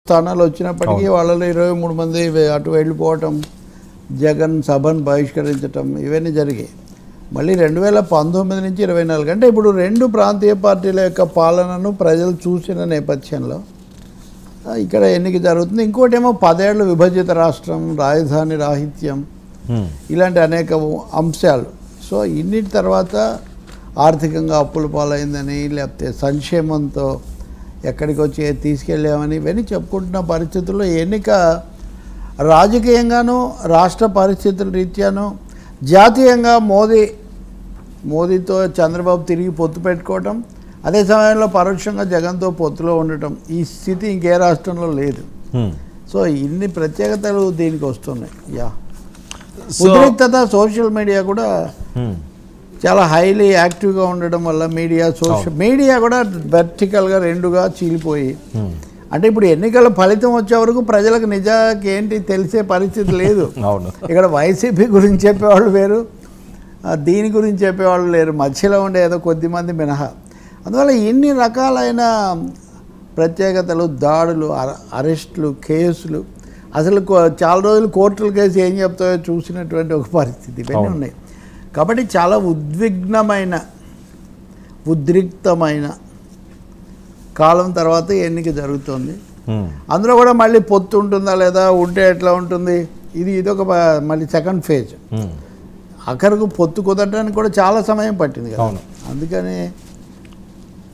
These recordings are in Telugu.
స్థానాలు వచ్చినప్పటికీ వాళ్ళలో 23 మంది అటు వెళ్ళిపోవటం, జగన్ సభను బహిష్కరించటం ఇవన్నీ జరిగాయి. మళ్ళీ 2019 నుంచి 24 అంటే ఇప్పుడు 2 ప్రాంతీయ పార్టీల యొక్క పాలనను ప్రజలు చూసిన నేపథ్యంలో ఇక్కడ ఎన్నిక జరుగుతుంది. ఇంకోటి ఏమో 10 ఏళ్ళు విభజిత రాష్ట్రం, రాజధాని రాహిత్యం, ఇలాంటి అనేక అంశాలు. సో ఇన్నిటి తర్వాత ఆర్థికంగా అప్పుల పాలైందని, లేకపోతే సంక్షేమంతో ఎక్కడికి వచ్చి తీసుకెళ్ళామని ఇవన్నీ చెప్పుకుంటున్న పరిస్థితుల్లో ఎన్నిక రాజకీయంగాను, రాష్ట్ర పరిస్థితుల రీత్యాను, జాతీయంగా మోదీతో చంద్రబాబు తిరిగి పొత్తు పెట్టుకోవటం, అదే సమయంలో పరోక్షంగా జగన్తో పొత్తులో ఉండటం, ఈ స్థితి ఇంకే రాష్ట్రంలో లేదు. సో ఇన్ని ప్రత్యేకతలు దీనికి వస్తున్నాయి. ఉద్రిక్తత, సోషల్ మీడియా కూడా చాలా హైలీ యాక్టివ్గా ఉండడం వల్ల మీడియా కూడా వెర్టికల్గా 2గా చీలిపోయి, అంటే ఇప్పుడు ఎన్నికల ఫలితం వచ్చే వరకు ప్రజలకు నిజానికి ఏంటి తెలిసే పరిస్థితి లేదు. ఇక్కడ వైసీపీ గురించి చెప్పేవాళ్ళు వేరు, దీని గురించి చెప్పేవాళ్ళు లేరు, మధ్యలో ఉండే ఏదో కొద్దిమంది మినహా. అందువల్ల ఇన్ని రకాలైన ప్రత్యేకతలు, దాడులు, అరెస్టులు, కేసులు, అసలు చాలా రోజులు కోర్టుల కేసు ఏం చెప్తాయో చూసినటువంటి ఒక పరిస్థితి ఇవన్నీ ఉన్నాయి. కాబట్టి చాలా ఉద్రిక్తమైన కాలం తర్వాత ఎన్నిక జరుగుతుంది. అందులో కూడా మళ్ళీ పొత్తు ఉంటుందా లేదా, ఉంటే ఎట్లా ఉంటుంది, ఇదొక మళ్ళీ సెకండ్ ఫేజ్. అక్కడికి పొత్తు కుదరడానికి కూడా చాలా సమయం పట్టింది కదా. అందుకని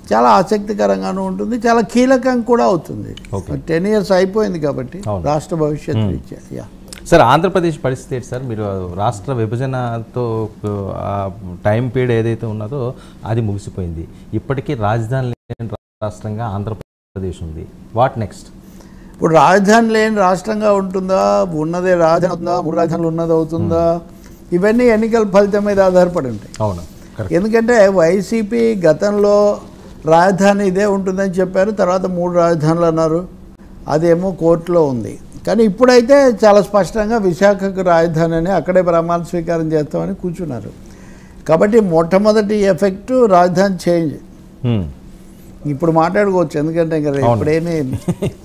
చాలా ఆసక్తికరంగానూ ఉంటుంది, చాలా కీలకం కూడా అవుతుంది. 10 years అయిపోయింది కాబట్టి రాష్ట్ర భవిష్యత్తు రీత్యా. సార్, ఆంధ్రప్రదేశ్ పరిస్థితి ఏంటి సార్? మీరు రాష్ట్ర విభజనతో టైం పీరియడ్ ఏదైతే ఉన్నదో అది ముగిసిపోయింది. ఇప్పటికీ రాజధాని లేని రాష్ట్రంగా ఆంధ్రప్రదేశ్ ఉంది. What next? ఇప్పుడు రాజధాని లేని రాష్ట్రంగా ఉంటుందా, ఉన్నదే రాజధాని అవుతుందా, 3 రాజధానులు ఉన్నది అవుతుందా, ఇవన్నీ ఎన్నికల ఫలితం మీద ఆధారపడి ఉంటాయి. అవును, ఎందుకంటే వైసీపీ గతంలో రాజధాని ఇదే ఉంటుందని చెప్పారు, తర్వాత 3 రాజధానులు అన్నారు, అదేమో కోర్టులో ఉంది. కానీ ఇప్పుడైతే చాలా స్పష్టంగా విశాఖకు రాజధాని అని అక్కడే ప్రమాణ స్వీకారం చేస్తామని కూర్చున్నారు. కాబట్టి మొట్టమొదటి ఎఫెక్ట్ రాజధాని చేంజ్. ఇప్పుడు మాట్లాడుకోవచ్చు, ఎందుకంటే ఇంకా ఇప్పుడేమీ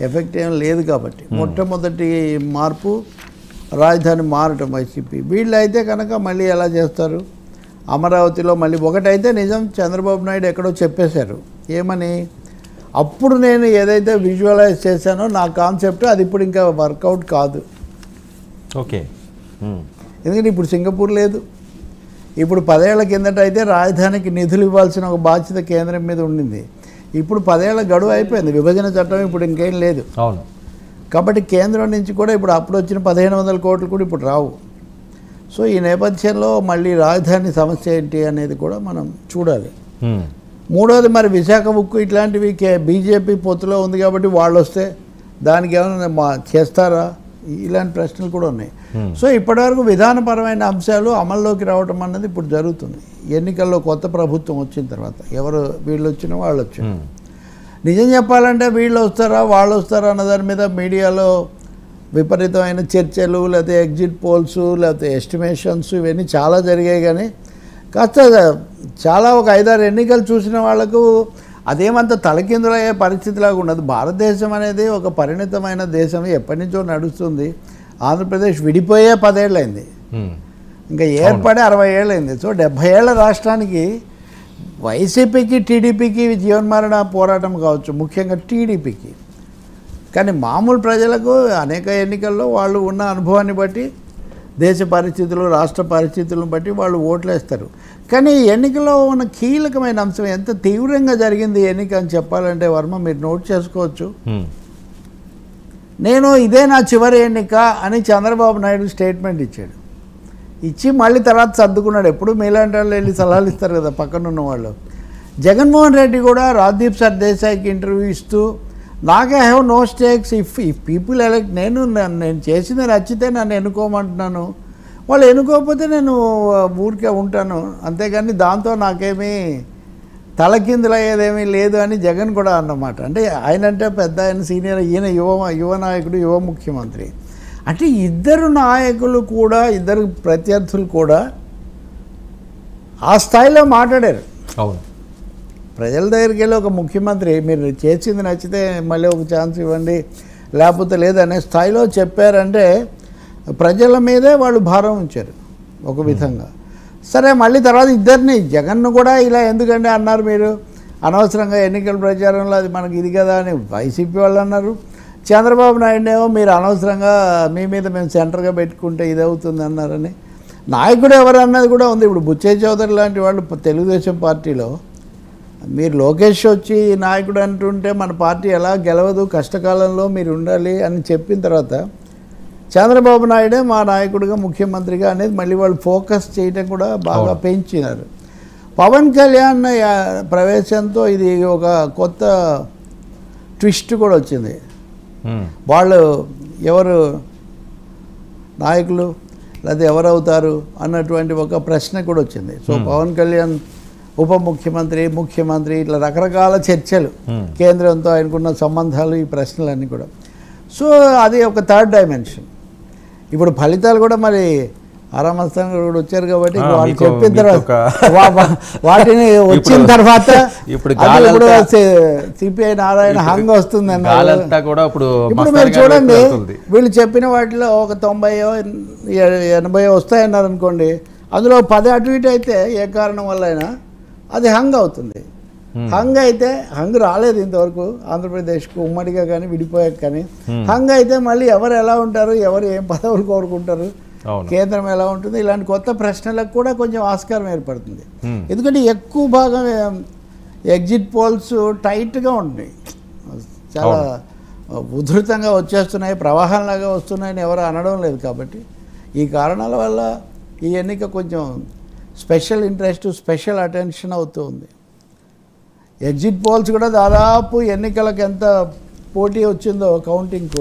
ఎఫెక్ట్ ఏం లేదు కాబట్టి. మొట్టమొదటి మార్పు రాజధాని మారటం వైసీపీ. వీళ్ళైతే కనుక మళ్ళీ ఎలా చేస్తారు, అమరావతిలో మళ్ళీ ఒకటైతే నిజం, చంద్రబాబు నాయుడు ఎక్కడో చెప్పేశారు, ఏమని, అప్పుడు నేను ఏదైతే విజువలైజ్ చేశానో నా కాన్సెప్ట్ అది ఇప్పుడు ఇంకా వర్కౌట్ కాదు. ఓకే. ఎందుకంటే ఇప్పుడు సింగపూర్ లేదు. ఇప్పుడు 10 ఏళ్ల కిందట అయితే రాజధానికి నిధులు ఇవ్వాల్సిన ఒక బాధ్యత కేంద్రం మీద ఉండింది. ఇప్పుడు 10 ఏళ్ల గడువు అయిపోయింది, విభజన చట్టం ఇప్పుడు ఇంకేం లేదు. అవును. కాబట్టి కేంద్రం నుంచి కూడా ఇప్పుడు అప్పుడు వచ్చిన 1500 కోట్లు కూడా ఇప్పుడు రావు. సో ఈ నేపథ్యంలో మళ్ళీ రాజధాని సమస్య ఏంటి అనేది కూడా మనం చూడాలి. మూడోది, మరి విశాఖ ఉక్కు ఇట్లాంటివి బీజేపీ పొత్తులో ఉంది కాబట్టి వాళ్ళు వస్తే దానికి ఏమైనా చేస్తారా, ఇలాంటి ప్రశ్నలు కూడా ఉన్నాయి. సో ఇప్పటివరకు విధానపరమైన అంశాలు అమల్లోకి రావటం అన్నది ఇప్పుడు జరుగుతుంది. ఎన్నికల్లో కొత్త ప్రభుత్వం వచ్చిన తర్వాత ఎవరు వీళ్ళు వచ్చినా వాళ్ళు వచ్చిన, నిజం చెప్పాలంటే వీళ్ళు వస్తారా వాళ్ళు వస్తారా అన్న దాని మీద మీడియాలో విపరీతమైన చర్చలు, లేకపోతే ఎగ్జిట్ పోల్స్, లేకపోతే ఎస్టిమేషన్స్ ఇవన్నీ చాలా జరిగాయి. కానీ కాస్త చాలా ఒక 5-6 ఎన్నికలు చూసిన వాళ్లకు అదేమంత తలకిందులయ్యే పరిస్థితిలాగా ఉండదు. భారతదేశం అనేది ఒక పరిణితమైన దేశం, ఎప్పటి నుంచో నడుస్తుంది. ఆంధ్రప్రదేశ్ విడిపోయే 10 ఏళ్ళైంది, ఇంకా ఏర్పడే 60 ఏళ్ళైంది. సో 70 ఏళ్ల రాష్ట్రానికి వైసీపీకి, టీడీపీకి జీవన్మరణ పోరాటం కావచ్చు, ముఖ్యంగా టీడీపీకి. కానీ మామూలు ప్రజలకు అనేక ఎన్నికల్లో వాళ్ళు ఉన్న అనుభవాన్ని బట్టి, దేశ పరిస్థితులు, రాష్ట్ర పరిస్థితులను బట్టి వాళ్ళు ఓట్లు వేస్తారు. కానీ ఎన్నికల్లో ఉన్న కీలకమైన అంశం ఎంత తీవ్రంగా జరిగింది ఎన్నిక అని చెప్పాలంటే వర్మ మీరు నోట్ చేసుకోవచ్చు. నేను ఇదే నా చివరి ఎన్నిక అని చంద్రబాబు నాయుడు స్టేట్మెంట్ ఇచ్చాడు. ఇచ్చి మళ్ళీ తర్వాత సర్దుకున్నాడు. ఎప్పుడు మీలాంటి వాళ్ళు వెళ్ళి సలహాలు ఇస్తారు కదా పక్కనున్న వాళ్ళు. జగన్మోహన్ రెడ్డి కూడా రాజ్దీప్ సర్దేశాయికి ఇంటర్వ్యూ ఇస్తూ, నాకే have no stakes if people elect, నేను చేసింది నచ్చితే నన్ను ఎన్నుకోమంటున్నాను, వాళ్ళు ఎన్నుకోకపోతే నేను ఊరికే ఉంటాను, అంతేగాని దాంతో నాకేమీ తలకిందులయ్యేదేమీ లేదు అని జగన్ కూడా అన్నమాట. అంటే ఆయన అంటే పెద్ద ఆయన, సీనియర్, ఈయన యువ నాయకుడు, యువ ముఖ్యమంత్రి. అంటే ఇద్దరు నాయకులు కూడా, ఇద్దరు ప్రత్యర్థులు కూడా ఆ స్థాయిలో మాట్లాడారు. అవును, ప్రజల దగ్గరికి వెళ్ళి ఒక ముఖ్యమంత్రి మీరు చేసింది నచ్చితే మళ్ళీ ఒక ఛాన్స్ ఇవ్వండి, లేకపోతే లేదనే స్థాయిలో చెప్పారంటే ప్రజల మీదే వాళ్ళు భారం ఉంచారు ఒక విధంగా. సరే మళ్ళీ తర్వాత ఇద్దరిని జగన్ను కూడా ఇలా ఎందుకంటే అన్నారు మీరు అనవసరంగా ఎన్నికల ప్రచారంలో అది మనకి ఇది కదా అని వైసీపీ వాళ్ళు అన్నారు. చంద్రబాబు నాయుడు ఏమో మీరు అనవసరంగా మీ మీద మేము సెంటర్గా పెట్టుకుంటే ఇది అవుతుంది అన్నారని. నాయకుడు ఎవరు అన్నది కూడా ఉంది. ఇప్పుడు బుచ్చయ్య చౌదరి లాంటి వాళ్ళు తెలుగుదేశం పార్టీలో మీరు లోకేష్ వచ్చి నాయకుడు అంటుంటే మన పార్టీ ఎలా గెలవదు, కష్టకాలంలో మీరు ఉండాలి అని చెప్పిన తర్వాత చంద్రబాబు నాయుడే మా నాయకుడిగా ముఖ్యమంత్రిగా అనేది మళ్ళీ వాళ్ళు ఫోకస్ చేయడం కూడా బాగా పెంచినారు. పవన్ కళ్యాణ్ ప్రవేశంతో ఇది ఒక కొత్త ట్విస్ట్ కూడా వచ్చింది. వాళ్ళు ఎవరు నాయకులు లేదా ఎవరవుతారు అన్నటువంటి ఒక ప్రశ్న కూడా వచ్చింది. సో పవన్ కళ్యాణ్ ఉప ముఖ్యమంత్రి, ముఖ్యమంత్రి ఇట్లా రకరకాల చర్చలు కేంద్రంతో ఆయనకున్న సంబంధాలు, ఈ ప్రశ్నలన్నీ కూడా. సో అది ఒక థర్డ్ డైమెన్షన్. ఇప్పుడు ఫలితాలు కూడా మరి ఆరామస్థానం కూడా వచ్చారు కాబట్టి వాళ్ళు చెప్పిన తర్వాత వాటిని వచ్చిన తర్వాత ఇప్పుడు సిపిఐ నారాయణ హంగ వస్తుంది అన్నారు. ఇప్పుడు మీరు చూడండి వీళ్ళు చెప్పిన వాటిలో ఒక 90-80 వస్తాయన్నారు అనుకోండి, అందులో 10 అటు ఇటు అయితే ఏ కారణం వల్ల అయినా అది హంగ్ అవుతుంది. హంగ్ అయితే హంగ్ రాలేదు ఇంతవరకు ఆంధ్రప్రదేశ్కు ఉమ్మడిగా కానీ విడిపోయాక కానీ. హంగ్ అయితే మళ్ళీ ఎవరు ఎలా ఉంటారు, ఎవరు ఏం పదవులు కోరుకుంటారు, కేంద్రం ఎలా ఉంటుంది, ఇలాంటి కొత్త ప్రశ్నలకు కూడా కొంచెం ఆస్కారం ఏర్పడుతుంది. ఎందుకంటే ఎక్కువ భాగం ఎగ్జిట్ పోల్స్ టైట్గా ఉంటున్నాయి, చాలా ఉధృతంగా వచ్చేస్తున్నాయి, ప్రవాహంలాగా వస్తున్నాయని ఎవరు అనడం లేదు. కాబట్టి ఈ కారణాల వల్ల ఈ ఎన్నిక కొంచెం స్పెషల్ ఇంట్రెస్ట్, స్పెషల్ అటెన్షన్ అవుతుంది. ఎగ్జిట్ పోల్స్ కూడా దాదాపు ఎన్నికలకు ఎంత పోటీ వచ్చిందో కౌంటింగ్కు